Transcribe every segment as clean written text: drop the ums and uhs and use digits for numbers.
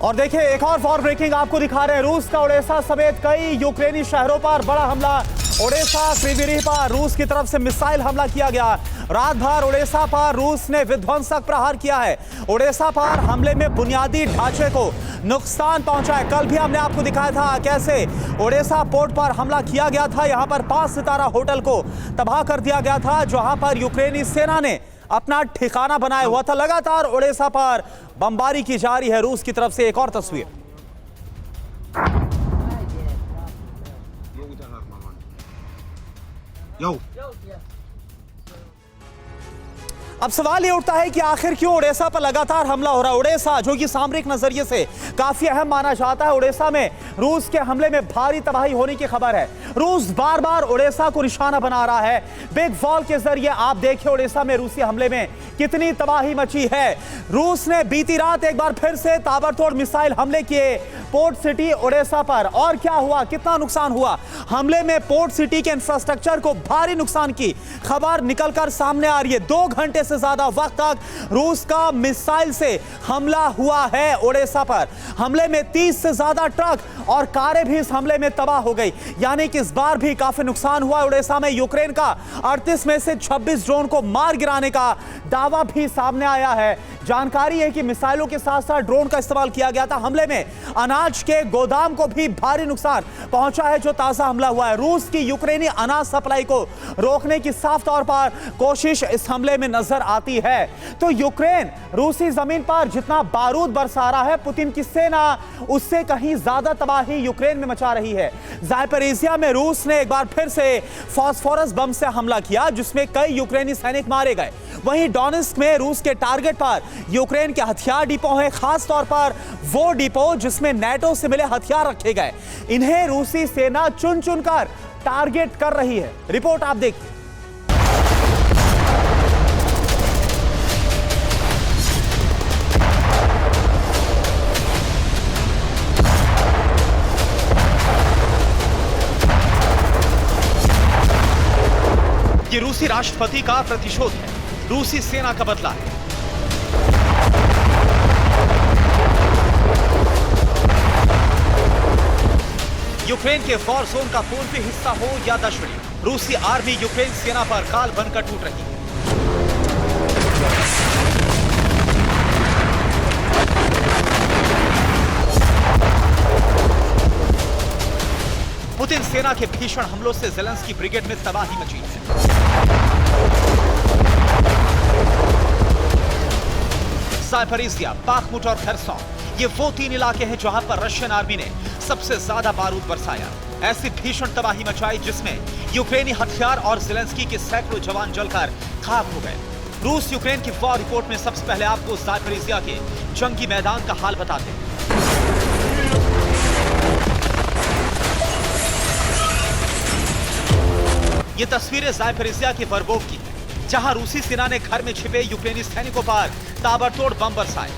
और देखिए एक और वॉर ब्रेकिंग आपको दिखा रहे हैं। रूस का ओडेसा समेत कई यूक्रेनी शहरों पर बड़ा हमला। ओडेसा क्रीवीरीह पर रूस की तरफ से मिसाइल हमला किया गया। रात भर ओडेसा पर रूस ने विध्वंसक प्रहार किया है। ओडेसा पर हमले में बुनियादी ढांचे को नुकसान पहुंचा है। कल भी हमने आपको दिखाया था कैसे ओडेसा पोर्ट पर हमला किया गया था। यहां पर 5 सितारा होटल को तबाह कर दिया गया था, जहां पर यूक्रेनी सेना ने अपना ठिकाना बनाया हुआ था। लगातार ओडेसा पर बमबारी की जा रही है रूस की तरफ से। एक और तस्वीर। अब सवाल ये उठता है कि आखिर क्यों ओडेसा पर लगातार हमला हो रहा है। ओडेसा जो कि सामरिक नजरिए से काफी अहम माना जाता है, ओडेसा में रूस के हमले में भारी तबाही होने की खबर है। रूस बार बार ओडेसा को निशाना बना रहा है। बिग वॉल के जरिए आप देखिए ओडेसा में रूसी हमले में कितनी तबाही मची है। रूस ने बीती रात एक बार फिर से ताबड़तोड़ मिसाइल हमले किए पोर्ट सिटी ओडेसा पर। और क्या हुआ, कितना नुकसान हुआ। हमले में पोर्ट सिटी के इंफ्रास्ट्रक्चर को भारी नुकसान की खबर निकलकर सामने आ रही है। 2 घंटे से ज्यादा वक्त तक रूस का मिसाइल से हमला हुआ है ओडेसा पर। हमले में 30 से ज्यादा ट्रक और कारें भी इस हमले में तबाह हो गई। यानी कि इस बार भी काफी नुकसान हुआ ओडेसा में। यूक्रेन का 38 में से 26 ड्रोन को मार गिराने का दावा भी सामने आया है। जानकारी है कि मिसाइलों के साथ साथ ड्रोन का इस्तेमाल किया गया था। हमले में अनाज के गोदाम को भी भारी नुकसान पहुंचा है, जो ताजा हमला हुआ है। रूस की यूक्रेनी अनाज सप्लाई को रोकने की साफ तौर पर कोशिश इस हमले में नजर आती है। तो यूक्रेन रूसी जमीन पर जितना बारूद बरसा रहा है, पुतिन की सेना उससे कहीं ज्यादा तबाही यूक्रेन में मचा रही है। ज़ापोरिज़िया में रूस ने एक बार फिर से फास्फोरस बम से हमला किया, जिसमें कई यूक्रेनी सैनिक मारे गए। वहीं डोनेट्स्क में रूस के टारगेट पर यूक्रेन के हथियार डिपो हैं, खास तौर पर वो डिपो जिसमें नाटो से मिले हथियार रखे गए। इन्हें रूसी सेना चुन चुनकर टारगेट कर रही है। रिपोर्ट आप देखिए। ये रूसी राष्ट्रपति का प्रतिशोध है, रूसी सेना का बदला है। यूक्रेन के वॉर जोन का पूर्वी हिस्सा हो या दक्षिणी, रूसी आर्मी यूक्रेन सेना पर काल बनकर टूट रही है। पुतिन सेना के भीषण हमलों से ज़ेलेंस्की ब्रिगेड में तबाही मची है। ज़ापोरिज़िया, बाखमुट और खरसोन, ये वो 3 इलाके हैं जहां पर रशियन आर्मी ने सबसे ज्यादा बारूद बरसाया। ऐसी भीषण तबाही मचाई जिसमें यूक्रेनी हथियार और ज़ेलेंस्की के सैकड़ों जवान जलकर खाक हो गए। रूस यूक्रेन की वॉर रिपोर्ट में सबसे पहले आपको ज़ापोरिज़िया के जंगी मैदान का हाल बताते हैं। ये तस्वीरें ज़ापोरिज़िया के वर्बोव की है, जहां रूसी सेना ने घर में छिपे यूक्रेनी सैनिकों पर ताबड़तोड़ बम बरसाए।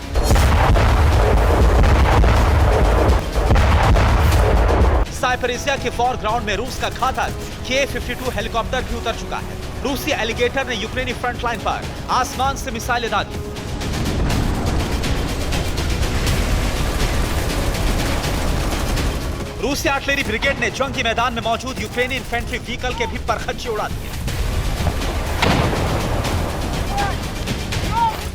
ज़ापोरिज़िया के वॉर ग्राउंड में रूस का घातक Ka-52 हेलीकॉप्टर भी उतर चुका है। रूसी एलिगेटर ने यूक्रेनी फ्रंट लाइन पर आसमान से मिसाइलें दागी। रूसी आर्टिलरी ब्रिगेड ने जंगी मैदान में मौजूद यूक्रेनी इन्फेंट्री व्हीकल के भी परखच्चे उड़ा दिए।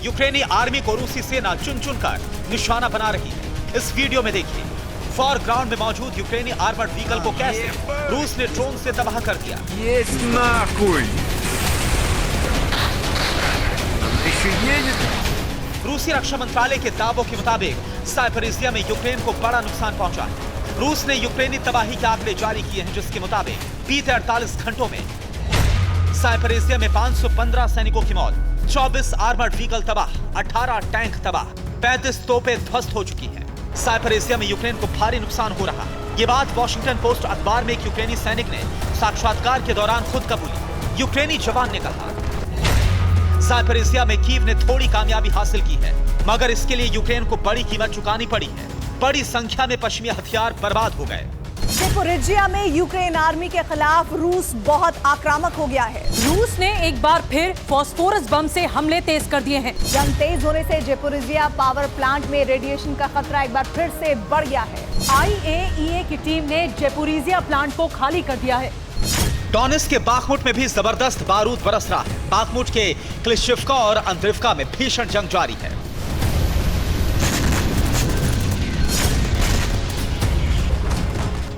यूक्रेनी आर्मी को रूसी सेना चुन चुनकर निशाना बना रही है। इस वीडियो में देखिए वॉर ग्राउंड में मौजूद यूक्रेनी आर्मर्ड व्हीकल को कैसे रूस ने ड्रोन से तबाह कर दिया। रूसी रक्षा मंत्रालय के दावों के मुताबिक ज़ापोरिज़िया में यूक्रेन को बड़ा नुकसान पहुंचा है। रूस ने यूक्रेनी तबाही के आंकड़े जारी किए हैं, जिसके मुताबिक बीते 48 घंटों में ज़ापोरिज़िया में 515 सैनिकों की मौत, 24 आर्मर्ड व्हीकल तबाह, 18 टैंक तबाह, 35 तोपें ध्वस्त हो चुकी हैं। ज़ापोरिज़िया में यूक्रेन को भारी नुकसान हो रहा है। ये बात वॉशिंगटन पोस्ट अखबार में एक यूक्रेनी सैनिक ने साक्षात्कार के दौरान खुद कबूली। यूक्रेनी जवान ने कहा, ज़ापोरिज़िया में कीव ने थोड़ी कामयाबी हासिल की है, मगर इसके लिए यूक्रेन को बड़ी कीमत चुकानी पड़ी है। बड़ी संख्या में पश्चिमी हथियार बर्बाद हो गए। ज़ेपोरिज्जिया में यूक्रेन आर्मी के खिलाफ रूस बहुत आक्रामक हो गया है। रूस ने एक बार फिर फॉस्फोरस बम से हमले तेज कर दिए हैं। जंग तेज होने से ज़ेपोरिज्जिया पावर प्लांट में रेडिएशन का खतरा एक बार फिर से बढ़ गया है। IAEA की टीम ने ज़ेपोरिज्जिया प्लांट को खाली कर दिया है। डोनेत्स्क के बाखमुट में भी जबरदस्त बारूद बरस रहा है। बाखमुट के क्लिशिव्का और अंद्रिव्का में भीषण जंग जारी है।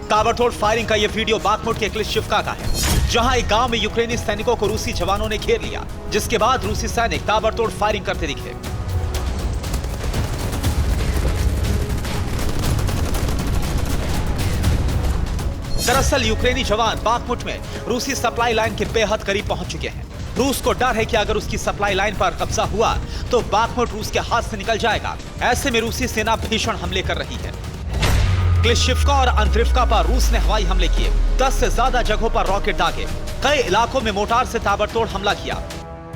ताबड़तोड़ फायरिंग का यह वीडियो बाखमुट के क्लिशिव्का का है, जहां एक गांव में यूक्रेनी सैनिकों को रूसी जवानों ने घेर लिया, जिसके बाद रूसी सैनिक ताबड़तोड़ फायरिंग करते दिखे। दरअसल यूक्रेनी जवान बाखमुट में रूसी सप्लाई लाइन के बेहद करीब पहुंच चुके हैं। रूस को डर है कि अगर उसकी सप्लाई लाइन पर कब्जा हुआ तो बाखमुट रूस के हाथ से निकल जाएगा। ऐसे में रूसी सेना भीषण हमले कर रही है। क्लिशिव्का और अंद्रिव्का पर रूस ने हवाई हमले किए, 10 से ज्यादा जगहों पर रॉकेट दागे, कई इलाकों में मोर्टार से ताबड़तोड़ हमला किया।